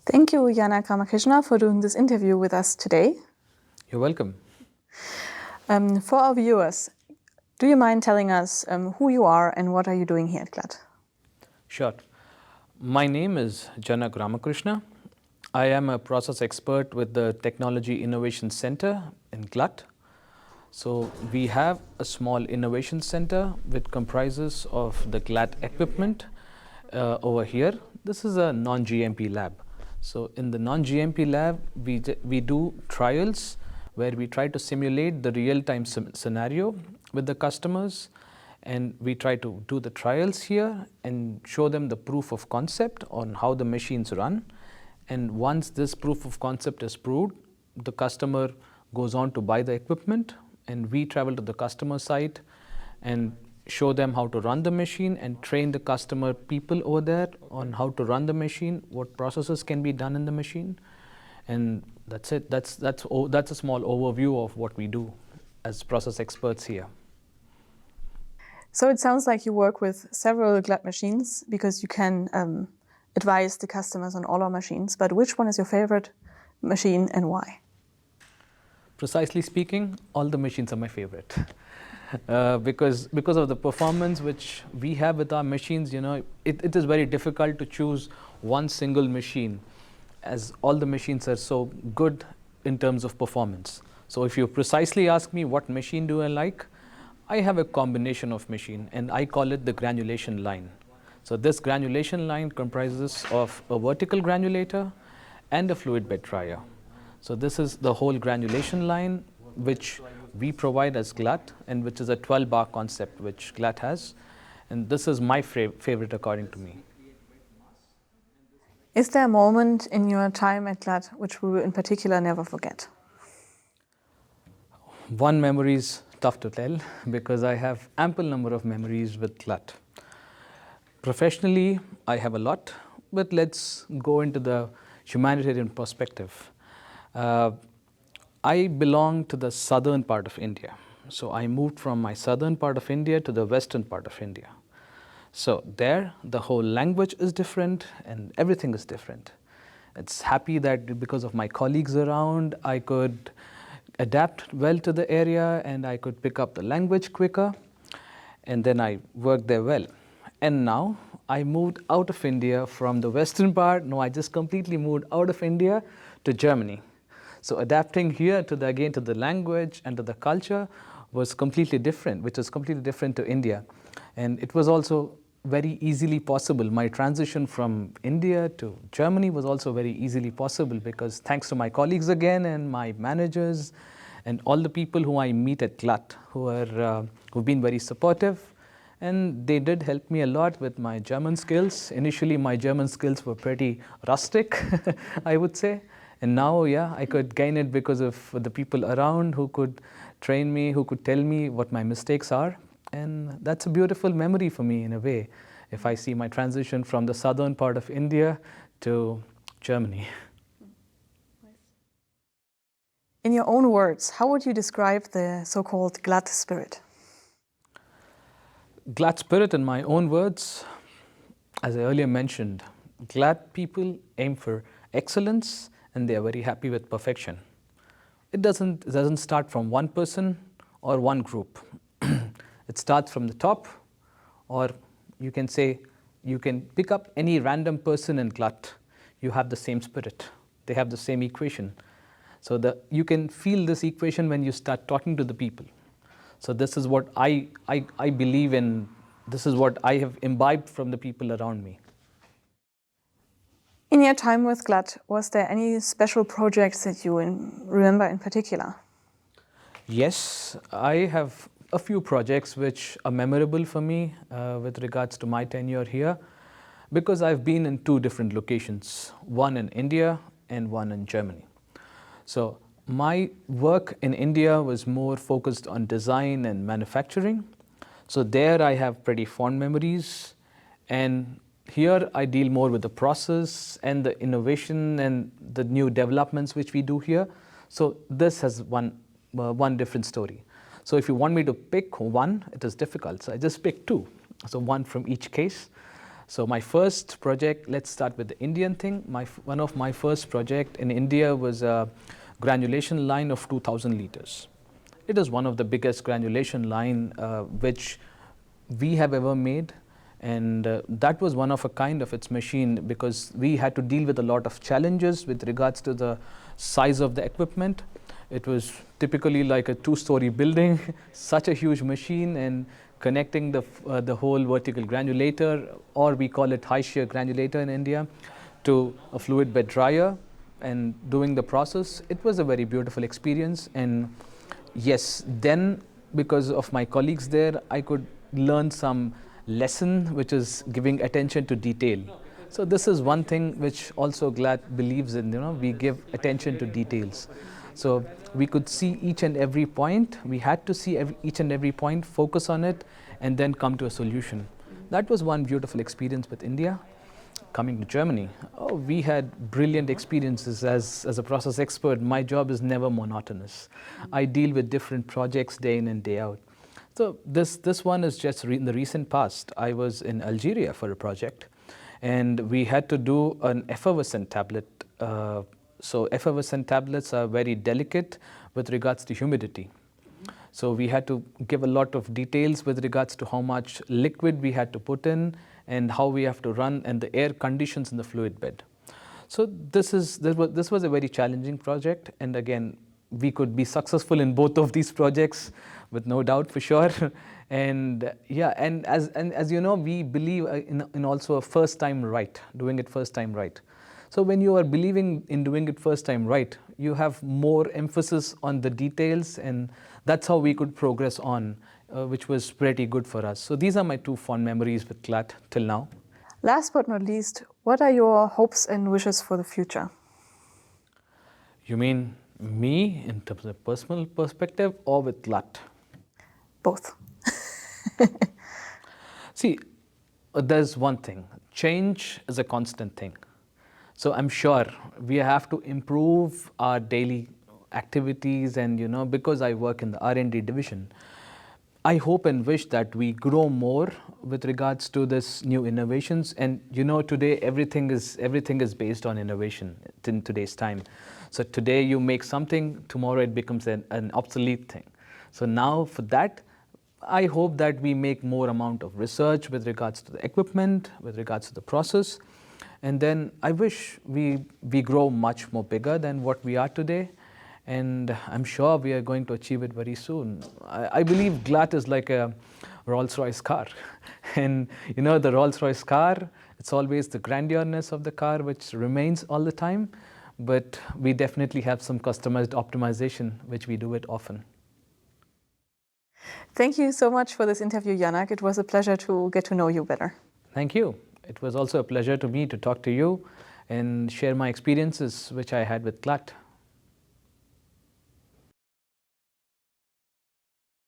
Thank you, Janak Ramakrishna, for doing this interview with us today. You're welcome. For our viewers, do you mind telling us who you are and what are you doing here at Glatt? Sure. My name is Janak Ramakrishna. I am a process expert with the Technology Innovation Center in Glatt. So we have a small innovation center which comprises of the Glatt equipment over here. This is a non-GMP lab. So in the non-GMP lab, we do trials where we try to simulate the real-time scenario with the customers, and we try to do the trials here and show them the proof of concept on how the machines run. And once this proof of concept is proved, the customer goes on to buy the equipment, and we travel to the customer site and show them how to run the machine and train the customer people over there on how to run the machine, what processes can be done in the machine. And that's it. That's a small overview of what we do as process experts here. So it sounds like you work with several Glatt machines because you can advise the customers on all our machines. But which one is your favorite machine and why? Precisely speaking, all the machines are my favorite. Because of the performance which we have with our machines, it is very difficult to choose one single machine, as all the machines are so good in terms of performance. So if you precisely ask me what machine do I like, I have a combination of machine, and I call it the granulation line. So this granulation line comprises of a vertical granulator and a fluid bed dryer. So this is the whole granulation line which we provide as Glatt, and which is a 12-bar concept which Glatt has. And this is my favorite according to me. Is there a moment in your time at Glatt which we will in particular never forget? One memory is tough to tell because I have ample number of memories with Glatt. Professionally, I have a lot, but let's go into the humanitarian perspective. I belong to the southern part of India. So I moved from my southern part of India to the western part of India. So there, the whole language is different and everything is different. It's happy that because of my colleagues around, I could adapt well to the area and I could pick up the language quicker, and then I worked there well. And now I moved out of India from the western part. No, I just completely moved out of India to Germany. So adapting here to the language and to the culture was completely different, which was completely different to India. And it was also very easily possible. My transition from India to Germany was also very easily possible because thanks to my colleagues again and my managers and all the people who I meet at Glatt who've been very supportive. And they did help me a lot with my German skills. Initially, my German skills were pretty rustic, I would say. And now, yeah, I could gain it because of the people around who could train me, who could tell me what my mistakes are. And that's a beautiful memory for me in a way, if I see my transition from the southern part of India to Germany. In your own words, how would you describe the so-called Glatt spirit? Glatt spirit, in my own words, as I earlier mentioned, Glatt people aim for excellence and they are very happy with perfection. It doesn't start from one person or one group. It starts from the top, or you can say you can pick up any random person in Glatt. You have the same spirit. They have the same equation. So you can feel this equation when you start talking to the people. So this is what I believe in. This is what I have imbibed from the people around me. In your time with Glatt, was there any special projects that you remember in particular? Yes, I have a few projects which are memorable for me with regards to my tenure here, because I've been in two different locations, one in India and one in Germany. So my work in India was more focused on design and manufacturing. So there I have pretty fond memories, and here I deal more with the process and the innovation and the new developments which we do here. So this has one different story. So if you want me to pick one, it is difficult. So I just pick two. So one from each case. So my first project, let's start with the Indian thing. One of my first project in India was a granulation line of 2,000 liters. It is one of the biggest granulation line which we have ever made, and that was one of a kind of its machine, because we had to deal with a lot of challenges with regards to the size of the equipment. It was typically like a 2-story building, such a huge machine, and connecting the whole vertical granulator, or we call it high shear granulator in India, to a fluid bed dryer and doing the process. It was a very beautiful experience. And yes, then because of my colleagues there, I could learn some lesson, which is giving attention to detail. So this is one thing which also Glatt believes in, we give attention to details. So we could see each and every point. We had to see each and every point, focus on it, and then come to a solution. That was one beautiful experience with India. Coming to Germany, we had brilliant experiences. As a process expert, my job is never monotonous. I deal with different projects day in and day out. So this one is just in the recent past. I was in Algeria for a project, and we had to do an effervescent tablet. So effervescent tablets are very delicate with regards to humidity. So we had to give a lot of details with regards to how much liquid we had to put in and how we have to run, and the air conditions in the fluid bed. So this was a very challenging project, and again, we could be successful in both of these projects with no doubt, for sure. And yeah, and as you know, we believe in also a first time right, doing it first time right. So when you are believing in doing it first time right, you have more emphasis on the details, and that's how we could progress on, which was pretty good for us. So these are my 2 fond memories with Glatt till now. Last but not least, what are your hopes and wishes for the future? You mean me in terms of personal perspective, or with Glatt? Both. See, there's one thing. Change is a constant thing. So I'm sure we have to improve our daily activities, and because I work in the R&D division, I hope and wish that we grow more with regards to this new innovations. And today everything is based on innovation in today's time. So today you make something, tomorrow it becomes an obsolete thing. So now for that, I hope that we make more amount of research with regards to the equipment, with regards to the process. And then I wish we grow much more bigger than what we are today. And I'm sure we are going to achieve it very soon. I believe Glatt is like a Rolls-Royce car. And the Rolls-Royce car, it's always the grandiousness of the car which remains all the time. But we definitely have some customized optimization, which we do it often. Thank you so much for this interview, Janak. It was a pleasure to get to know you better. Thank you. It was also a pleasure to me to talk to you and share my experiences which I had with Glatt.